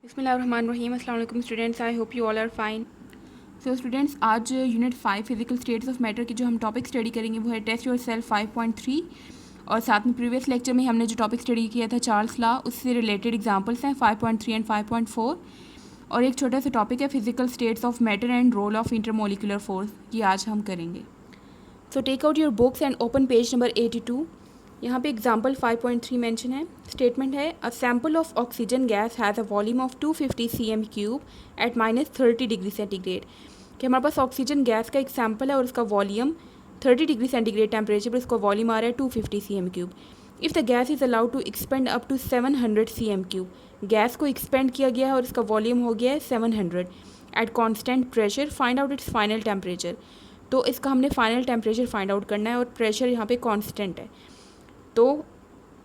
बिस्मिल्लाहिर्रहमानिर्रहीम। अस्सलाम वालेकुम students, I hope you all are fine. So students, आज unit 5 physical states of matter की जो हम टॉपिक स्टडी करेंगे वो है टेस्ट योर सेल्फ 5.3। और साथ में प्रीवियस लेक्चर में हमने जो टॉपिक स्टडी किया था चार्ल्स लॉ, उससे रिलेटेड एग्जांपल्स हैं 5.3 एंड 5.4। और एक छोटा सा टॉपिक है physical states of matter and role of intermolecular force, ये आज हम करेंगे। So take out your books and open page number 82। यहाँ पे एग्जाम्पल 5.3 मेंशन है। स्टेटमेंट है, a sample of oxygen gas has a volume of 250 cm³ at -30 degree centigrade. कि हमारे पास ऑक्सीजन गैस का एक सैम्पल है और उसका वॉल्यूम 30 डिग्री सेंटीग्रेड टेम्परेचर पर उसका वॉल्यूम आ रहा है 250 cm³। If the gas is allowed to expand up to 700 cm³, gas को एक्सपेंड किया गया है और इसका वॉल्यूम हो गया है 700 at constant pressure, find out it's final temperature. तो इसका हमने फाइनल टेम्परेचर फाइंड आउट करना है और प्रेशर यहाँ पे कांस्टेंट है। तो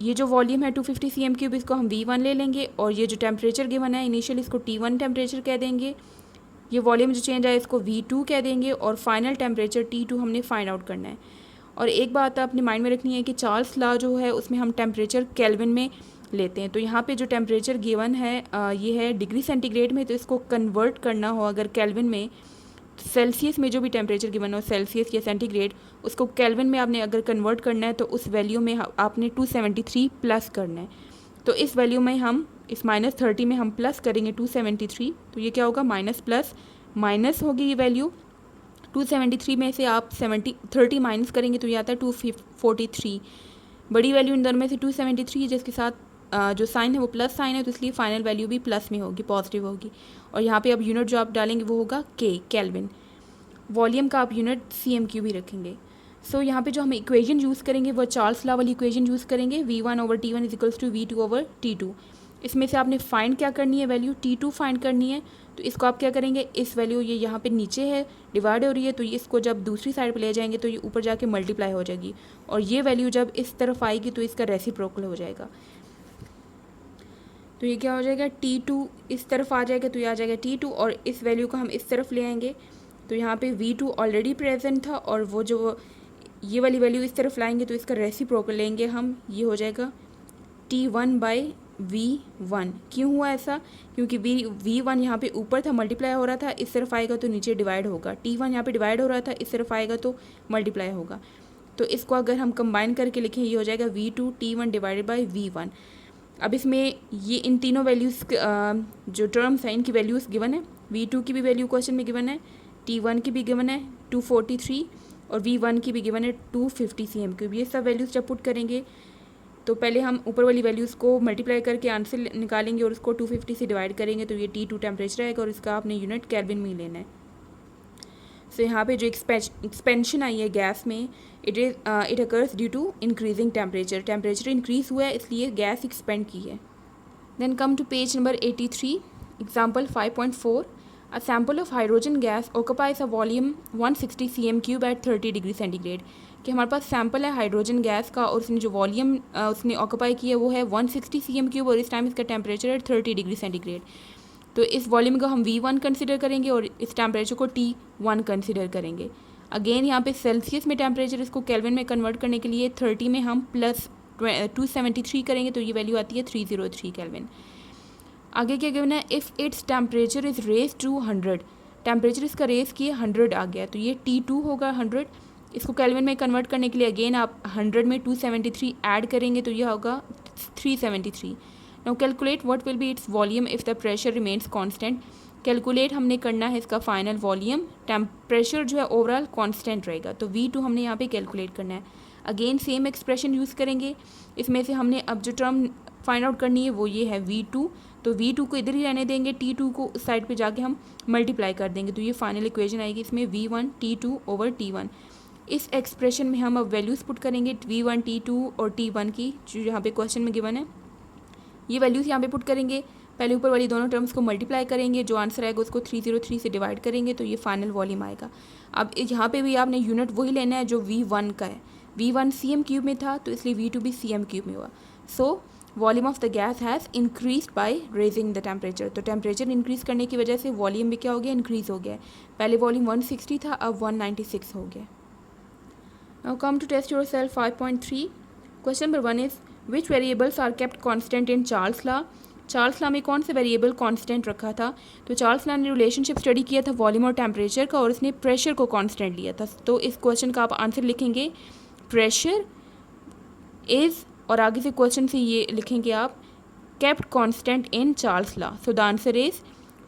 ये जो वॉल्यूम है 250 cm³, इसको हम V1 ले लेंगे और ये जो टेम्परेचर गिवन है इनिशियल इसको T1 टेम्परेचर कह देंगे। ये वॉल्यूम जो चेंज आया इसको V2 कह देंगे और फाइनल टेम्परेचर T2 हमने फाइंड आउट करना है। और एक बात अपने माइंड में रखनी है कि चार्ल्स लॉ जो है उसमें हम टेम्परेचर केल्विन में लेते हैं। तो यहाँ पे जो टेम्परेचर गिवन है ये है डिग्री सेंटीग्रेड में, तो इसको कन्वर्ट करना हो अगर केल्विन में, सेल्सियस में जो भी टेम्परेचर गिवन हो सेल्सियस या सेंटीग्रेड, उसको केल्विन में आपने अगर कन्वर्ट करना है तो उस वैल्यू में आपने 273 प्लस करना है। तो इस वैल्यू में हम इस -30 में हम प्लस करेंगे 273, तो ये क्या होगा माइनस प्लस माइनस होगी ये वैल्यू। 273 में से आप 30 माइनस करेंगे तो ये आता है 243। बड़ी वैल्यू इन दोनों में से 273 जिसके साथ जो साइन है वो प्लस साइन है, तो इसलिए फाइनल वैल्यू भी प्लस में होगी, पॉजिटिव होगी। और यहाँ पे अब यूनिट जो आप डालेंगे वो होगा के, केल्विन। वॉल्यूम का आप यूनिट cm³ भी रखेंगे। सो यहाँ पे जो हम इक्वेशन यूज़ करेंगे वो चार्ल्स लॉ वाली इक्वेशन यूज़ करेंगे, V1/T1 is equals to V2/T2। इसमें से आपने फाइंड क्या करनी है, वैल्यू T2 फाइंड करनी है। तो इसको आप क्या करेंगे, इस वैल्यू ये यहाँ पे नीचे है डिवाइड हो रही है, तो ये इसको जब दूसरी साइड पे ले जाएंगे तो ये ऊपर जाके मल्टीप्लाई हो जाएगी और ये वैल्यू जब इस तरफ आएगी तो इसका रेसिप्रोकल हो जाएगा। तो ये क्या हो जाएगा, T2 इस तरफ आ जाएगा तो ये आ जाएगा T2 और इस वैल्यू को हम इस तरफ ले आएंगे तो यहाँ पे V2 ऑलरेडी प्रेजेंट था और वो जो ये वाली वैल्यू इस तरफ लाएंगे तो इसका रेसिप्रोकल लेंगे हम, ये हो जाएगा T1/V1। क्यों हुआ ऐसा, क्योंकि V1 यहाँ पे ऊपर था मल्टीप्लाई हो रहा था, इस तरफ आएगा तो नीचे डिवाइड होगा। T1 यहाँ पे डिवाइड हो रहा था, इस तरफ आएगा तो मल्टीप्लाई होगा। तो इसको अगर हम कंबाइन करके लिखें ये हो जाएगा V2 T1 divided by V1। अब इसमें ये इन तीनों वैल्यूज़ जो टर्म्स हैं इनकी वैल्यूज़ गिवन है। V2 की भी वैल्यू क्वेश्चन में गिवन है, T1 की भी गिवन है 243 और V1 की भी गिवन है 250 cm³। ये सब वैल्यूज़ जब पुट करेंगे तो पहले हम ऊपर वाली वैल्यूज़ को मल्टीप्लाई करके आंसर निकालेंगे और उसको 250 से डिवाइड करेंगे तो ये T2 टेम्परेचर आएगा और इसका आपने यूनिट केल्विन में ही लेना है। सो यहाँ पे जो एक्सपेंशन आई है गैस में, it occurs due to increasing temperature. Temperature increase हुआ है इसलिए गैस एक्सपेंड की है। Then come to page number 83, example 5.4। A sample of hydrogen gas occupies a volume 160 cm³ at 30 degree centigrade. कि हमारे पास सैम्पल है हाइड्रोजन गैस का और उसने जो वॉल्यूम उसने ऑक्यूपाई किया वो है 160 cm³ और इस टाइम इसका टेम्परेचर है 30 डिग्री सेंटीग्रेड। तो इस वॉल्यूम को हम V1 कंसिडर करेंगे और इस टेम्परेचर को T1 कंसिडर करेंगे। अगेन यहाँ पे सेल्सियस में टेम्परेचर, इसको केल्विन में कन्वर्ट करने के लिए 30 में हम प्लस 273 करेंगे तो ये वैल्यू आती है 303 केल्विन। आगे क्या गिवन है, if its temperature is raise to 100, temperature इसका रेज किए 100 आ गया तो ये T2 होगा 100। इसको केल्विन में कन्वर्ट करने के लिए अगेन आप 100 में 273 ऐड करेंगे तो ये होगा 373। Now calculate what will be its volume if the pressure remains constant. Calculate हमने करना है इसका फाइनल वॉल्यूम, टेम्परेचर जो है ओवरऑल कांस्टेंट रहेगा तो V2 हमने यहाँ पे कैलकुलेट करना है। अगेन सेम एक्सप्रेशन यूज़ करेंगे। इसमें से हमने अब जो टर्म फाइंड आउट करनी है वो ये है V2, तो V2 को इधर ही रहने देंगे, T2 को उस साइड पे जाके हम मल्टीप्लाई कर देंगे तो ये फाइनल इक्वेशन आएगी इसमें V1 T2/T1। इस एक्सप्रेशन में हम अब वैल्यूज़ पुट करेंगे V1 T2 और T1 की जो यहाँ पे क्वेश्चन में गिवन है। ये वैल्यूज़ यहाँ पे पुट करेंगे, पहले ऊपर वाली दोनों टर्म्स को मल्टीप्लाई करेंगे, जो आंसर आएगा उसको 303 से डिवाइड करेंगे तो ये फाइनल वॉल्यूम आएगा। अब यहाँ पे भी आपने यूनिट वही लेना है जो V1 का है। V1 cm³ में था तो इसलिए V2 भी cm³ में हुआ। सो volume of the gas has increase by raising the temperature. तो टेम्परेचर इंक्रीज़ करने की वजह से वॉल्यूम भी क्या हो गया, इंक्रीज़ हो गया। पहले वॉल्यूम 160 था, अब 196 हो गया। Now come to test yourself 5.3। Question number 1 is which variables are kept constant in Charles law. Charles law में कौन सा वेरिएबल कांस्टेंट रखा था? तो चार्ल्स लॉ ने रिलेशनशिप स्टडी किया था वॉल्यूम और टेम्परेचर का, और उसने प्रेशर को कांस्टेंट लिया था। तो इस क्वेश्चन का आप आंसर लिखेंगे प्रेशर इज़, और आगे से क्वेश्चन से ये लिखेंगे आप kept constant in Charles law. So the answer is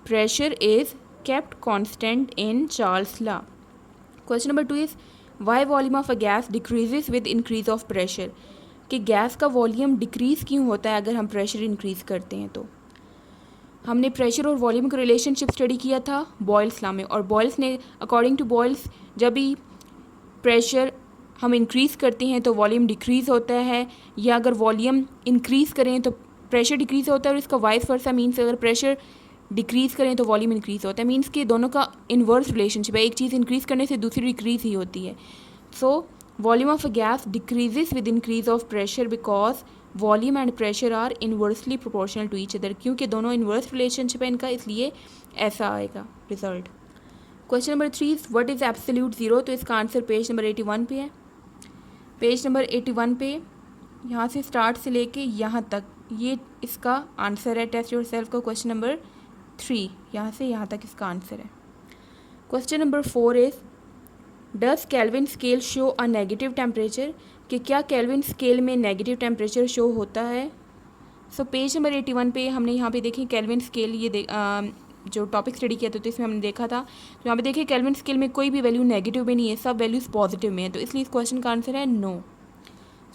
pressure is kept constant in Charles law. Question number 2 is why volume of a gas decreases with increase of pressure? कि gas का volume decrease क्यों होता है अगर हम pressure increase करते हैं? तो हमने प्रेशर और वॉल्यूम का रिलेशनशिप स्टडी किया था बॉयल्स लॉ में, और बॉयल्स ने अकॉर्डिंग टू बॉयल्स जब भी प्रेशर हम इंक्रीज़ करते हैं तो वॉल्यूम डिक्रीज़ होता है, या अगर वॉल्यूम इंक्रीज़ करें तो प्रेशर डिक्रीज़ होता है, और इसका वाइस वर्सा मीन्स अगर प्रेशर डिक्रीज़ करें तो वॉल्यूम इंक्रीज़ होता है। मीन्स कि दोनों का इन्वर्स रिलेशनशिप है, एक चीज़ इंक्रीज़ करने से दूसरी डिक्रीज़ ही होती है। So volume of a gas decreases with increase of pressure because volume and pressure are inversely proportional to each other. क्योंकि दोनों इन्वर्स रिलेशनशिप है इनका, इसलिए ऐसा आएगा result. Question number 3 is what is absolute zero? तो इसका आंसर पेज नंबर 81 पे है। पेज नंबर 81 पे यहाँ से स्टार्ट से लेके यहाँ तक ये इसका आंसर है। टेस्ट योर सेल्फ का क्वेश्चन नंबर 3, यहाँ से यहाँ तक इसका आंसर है। Question number 4 is does kelvin scale show a negative temperature? कि क्या केल्विन स्केल में नेगेटिव टेम्परेचर शो होता है? सो पेज नंबर 81 पे हमने यहाँ पे देखें केल्विन स्केल, ये जो टॉपिक स्टडी किया था तो इसमें हमने देखा था, तो यहाँ पे देखिए केल्विन स्केल में कोई भी वैल्यू नेगेटिव में नहीं है, सब वैल्यूज़ पॉजिटिव में है, तो इसलिए इस क्वेश्चन का आंसर है नो।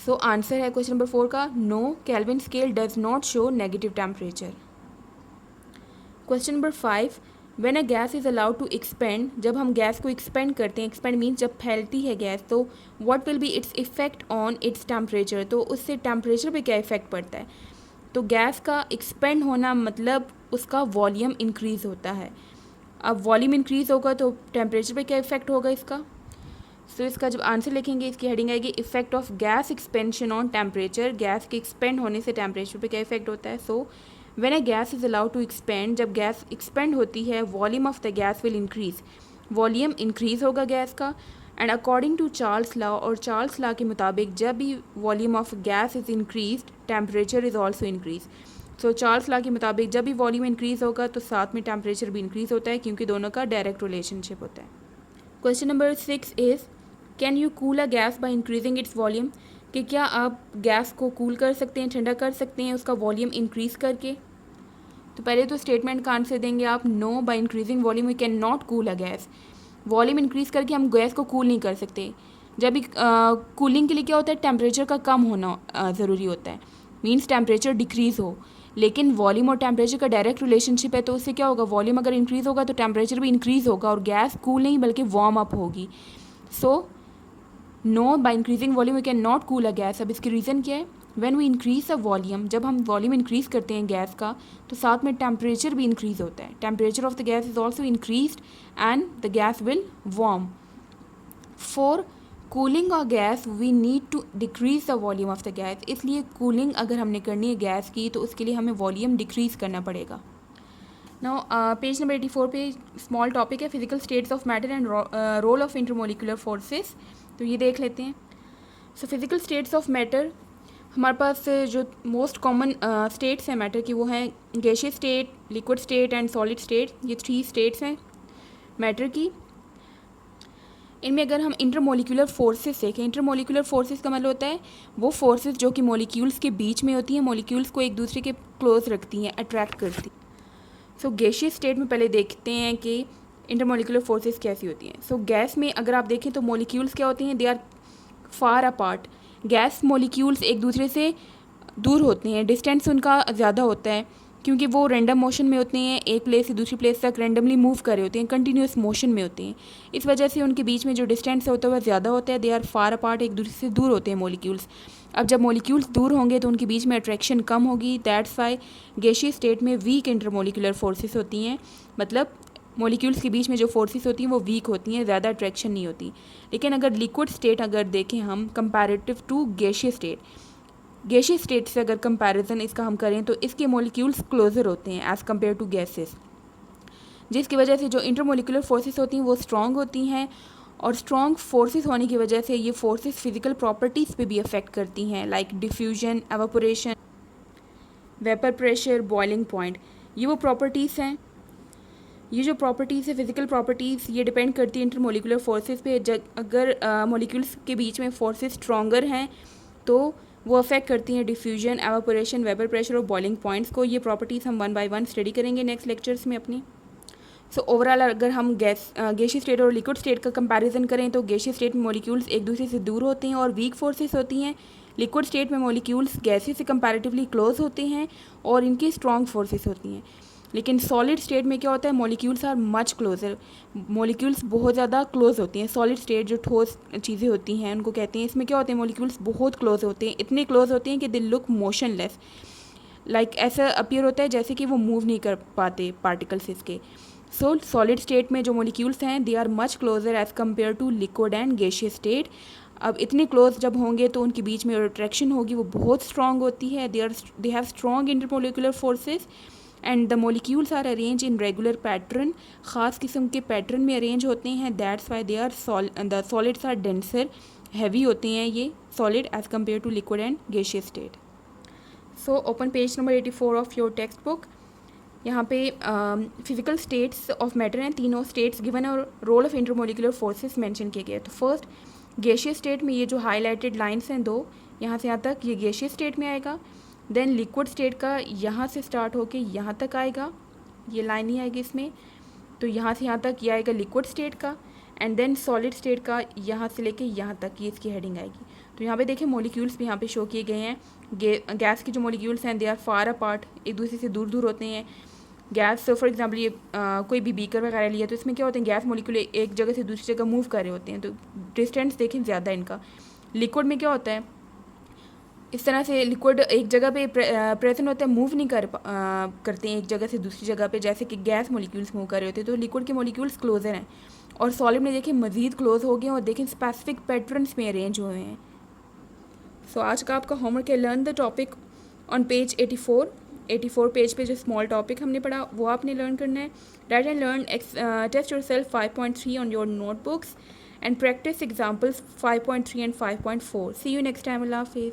सो आंसर है क्वेश्चन नंबर 4 का no, Kelvin scale does not show negative temperature. Question number 5 when a gas is allowed to expand? जब हम गैस को एक्सपेंड करते हैं, एक्सपेंड मीन्स जब फैलती है गैस, तो what will be its effect on its temperature? तो उससे टेम्परेचर पे क्या इफेक्ट पड़ता है? तो गैस का एक्सपेंड होना मतलब उसका वॉल्यूम इंक्रीज़ होता है। अब वॉल्यूम इंक्रीज़ होगा तो टेम्परेचर पे क्या इफेक्ट होगा इसका? तो इसका जब आंसर लिखेंगे इसकी हेडिंग आएगी effect of gas expansion on temperature. Gas के एक्सपेंड होने से टेम्परेचर पे क्या इफेक्ट होता है? So when a gas is allowed to expand, जब गैस एक्सपेंड होती है volume of the gas will increase, volume increase होगा गैस का। And according to Charles law, और चार्ल्स लॉ के मुताबिक जब भी volume of gas is increased temperature is also increase. So Charles law के मुताबिक जब भी वॉल्यूम इंक्रीज़ होगा तो साथ में टेम्परेचर भी इंक्रीज़ होता है, क्योंकि दोनों का डायरेक्ट रिलेशनशिप होता है। Question number 6 is can you cool a gas by increasing its volume? कि क्या आप गैस को कूल कर सकते हैं, ठंडा कर सकते हैं उसका वॉल्यूम इंक्रीज़ करके? तो पहले तो स्टेटमेंट का आंसर देंगे आप no, by increasing volume we can not cool a gas. Volume increase करके हम गैस को कूल नहीं कर सकते। जब भी कूलिंग के लिए क्या होता है, टेम्परेचर का कम होना ज़रूरी होता है, मीन्स टेम्परेचर डिक्रीज़ हो। लेकिन वॉल्यूम और टेम्परेचर का डायरेक्ट रिलेशनशिप है, तो उससे क्या होगा, वॉल्यूम अगर इंक्रीज़ होगा तो टेम्परेचर भी इंक्रीज़ होगा और गैस कूल नहीं बल्कि वार्म अप होगी। So no, by increasing volume we can not cool a gas. अब इसकी रीज़न क्या है? When we increase a volume, जब हम वॉल्यूम इंक्रीज़ करते हैं गैस का तो साथ में टेम्परेचर भी इंक्रीज़ होता है। Temperature of the gas is also increased and the gas will warm. For cooling a gas we need to decrease the volume of the gas. इसलिए कूलिंग अगर हमने करनी है गैस की तो उसके लिए हमें वॉल्यूम डिक्रीज़ करना पड़ेगा। नाउ पेज नंबर 84 पे स्मॉल टॉपिक है physical states of matter and role of intermolecular forces. तो ये देख लेते हैं। So physical states of matter, हमारे पास जो मोस्ट कॉमन स्टेट्स हैं मैटर की वो हैं gaseous state, liquid state and solid state. ये 3 स्टेट्स हैं मैटर की। इनमें अगर हम इंटरमोलिकुलर फोर्सेस देखें, इंटरमोलिकुलर फोर्सेस का मतलब होता है वो फोर्सेस जो कि मॉलिक्यूल्स के बीच में होती हैं, मॉलिक्यूल्स को एक दूसरे के क्लोज रखती हैं, अट्रैक्ट करती। सो गैसियस स्टेट में पहले देखते हैं कि इंटरमोलिकुलर फोर्सेस कैसी होती हैं। सो गैस में अगर आप देखें तो मॉलिक्यूल्स क्या होती हैं, they are far apart. Gas molecules एक दूसरे से दूर होते हैं, डिस्टेंस उनका ज़्यादा होता है क्योंकि वो रैंडम मोशन में होते हैं, एक प्लेस से दूसरी प्लेस तक रैंडमली मूव कर रहे होते हैं, कंटिन्यूस मोशन में होते हैं। इस वजह से उनके बीच में जो डिस्टेंस होता है वह ज़्यादा होता है, दे आर फार अपार्ट, एक दूसरे से दूर होते हैं मॉलिक्यूल्स। अब जब मॉलिक्यूल्स दूर होंगे तो उनके बीच में अट्रैक्शन कम होगी, दैट्स वाई गैसियस स्टेट में वीक इंटरमोलिकुलर फोर्सेस होती हैं। मतलब मॉलिक्यूल्स के बीच में जो फोर्सेस होती हैं वो वीक होती हैं, ज़्यादा अट्रैक्शन नहीं होती। लेकिन अगर लिक्विड स्टेट अगर देखें हम comparative to gaseous state, gaseous state से अगर कंपैरिजन इसका हम करें तो इसके मॉलिक्यूल्स क्लोजर होते हैं एज़ कम्पेयर टू गैसेस, जिसकी वजह से जो इंटरमोलिकुलर फोर्सेस होती हैं वो स्ट्रॉन्ग होती हैं। और स्ट्रॉन्ग फोर्सेस होने की वजह से ये फोर्सेस फिजिकल प्रॉपर्टीज़ पे भी अफेक्ट करती हैं, like diffusion, evaporation. Vapour pressure, boiling point, ये वो प्रॉपर्टीज़ हैं। ये जो प्रॉपर्टीज़ है फिज़िकल प्रॉपर्टीज़, ये डिपेंड करती है इंटरमोलिकुलर फोर्सेस पे। अगर मॉलिक्यूल्स के बीच में फोर्सेस स्ट्रॉन्गर हैं तो वो अफेक्ट करती हैं डिफ्यूजन, एवापोरेशन, वेपर प्रेशर और बॉइलिंग पॉइंट्स को। ये प्रॉपर्टीज़ हम वन बाय वन स्टडी करेंगे नेक्स्ट लेक्चर्स में अपनी। सो ओवरऑल अगर हम गैसीय स्टेट और लिक्विड स्टेट का कंपैरिजन करें तो गैसीय स्टेट में मॉलिक्यूल्स एक दूसरे से दूर होते हैं और वीक फोर्सेस होती हैं। लिक्विड स्टेट में मॉलिक्यूल्स गैसीय से कंपैरेटिवली क्लोज होते हैं और इनकी स्ट्रॉन्ग फोर्सेस होती हैं। लेकिन सॉलिड स्टेट में क्या होता है, molecules are much closer, molecules बहुत ज़्यादा क्लोज होती हैं। सॉलिड स्टेट जो ठोस चीज़ें होती हैं उनको कहते हैं। इसमें क्या होते हैं, मॉलिक्यूल्स बहुत क्लोज होते हैं, इतने क्लोज होते हैं कि दे लुक मोशनलेस, लाइक ऐसा अपीयर होता है जैसे कि वो मूव नहीं कर पाते पार्टिकल्स इसके। सो सॉलिड स्टेट में जो मॉलिक्यूल्स हैं they are much closer as compare to liquid and gaseous state. अब इतने क्लोज जब होंगे तो उनके बीच में अट्रैक्शन होगी वो बहुत स्ट्रॉन्ग होती है। They have strong intermolecular forces and the molecules are arrange in regular pattern, ख़ास किस्म के पैटर्न में अरेंज होते हैं। That's why they are the solids are denser, heavy होते हैं ये solid as compare to liquid and gaseous state. So open page number 84 of your textbook. यहाँ पे फिजिकल स्टेट्स ऑफ मैटर हैं, तीनों स्टेट्स गिवन और role of intermolecular forces mention किए गए। तो फर्स्ट गैसियस स्टेट में ये जो हाईलाइटेड लाइंस हैं दो, यहाँ से यहाँ तक, ये गैसियस स्टेट में आएगा। देन लिक्विड स्टेट का यहाँ से स्टार्ट होके यहाँ तक आएगा, ये लाइन ही आएगी इसमें, तो यहाँ से यहाँ तक ये आएगा लिक्विड स्टेट का। एंड देन सॉलिड स्टेट का यहाँ से लेके यहाँ तक, ये इसकी हेडिंग आएगी। तो यहाँ पे देखिए मॉलिक्यूल्स भी यहाँ पे शो किए गए हैं। गैस के जो मॉलिक्यूल्स हैं दे आर फार अपार्ट, एक दूसरे से दूर दूर होते हैं। गैस फॉर एग्जांपल ये कोई भी बीकर वगैरह लिया तो इसमें क्या होते हैं, गैस मॉलिक्यूल एक जगह से दूसरी जगह मूव कर रहे होते हैं, तो डिस्टेंस देखें ज़्यादा इनका। लिक्विड में क्या होता है, इस तरह से लिक्विड एक जगह पे प्रेजेंट होता है, मूव नहीं करते हैं एक जगह से दूसरी जगह पे, जैसे कि गैस मॉलिक्यूल्स मूव कर रहे होते हैं। तो लिक्विड के मॉलिक्यूल्स क्लोजर हैं और सॉलिड में देखें मज़ीद क्लोज हो गए और देखें स्पेसिफिक पैटर्न्स में अरेंज हुए हैं। सो आज का आपका होमवर्क है learn the topic on page 84 page पे जो स्मॉल टॉपिक हमने पढ़ा वो आपने लर्न करना है। Right and learn test yourself 5.3 on your notebooks and practice examples 5.3 and 5.4। See you next time. Allah हाफिज़।